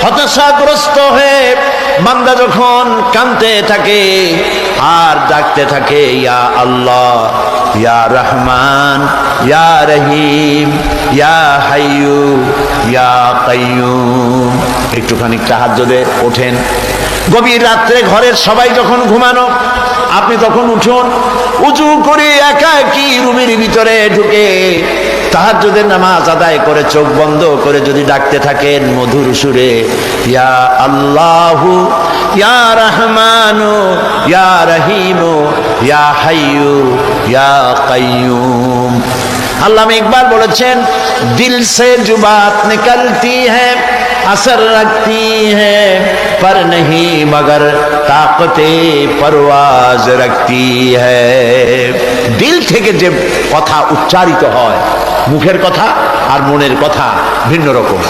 হতাশাগ্রস্ত হয়ে বান্দা যখন কাঁদতে থাকে আর ডাকতে থাকে, ইয়া আল্লাহ, ইয়া রহমান, ইয়া রহিম, ইয়া হাইয়ু, ইয়া কাইয়ুম। একটুখানি তাহাজ্জুদে ওঠেন, গভীর রাত্রে ঘরের সবাই যখন ঘুমানো, আপনি তখন উঠুন, উজু করে একা একই রুমের ভিতরে ঢুকে তাহাজ্জুদের নামাজ আদায় করে চোখ বন্ধ করে যদি ডাকতে থাকেন মধুর সুরে, ইয়া আল্লাহু, ইয়া রহমানু, ইয়া রহিমু, ইয়া হাইয়ু, ইয়া কাইয়ুম। আল্লামা ইকবাল বলেছেন, দিল সে जो बात निकलती है असर रखती है पर नहीं मगर ताकते परवाज रखती है। দিল থেকে যে কথা উচ্চারিত হয়, মুখের কথা আর মনের কথা ভিন্ন রকম।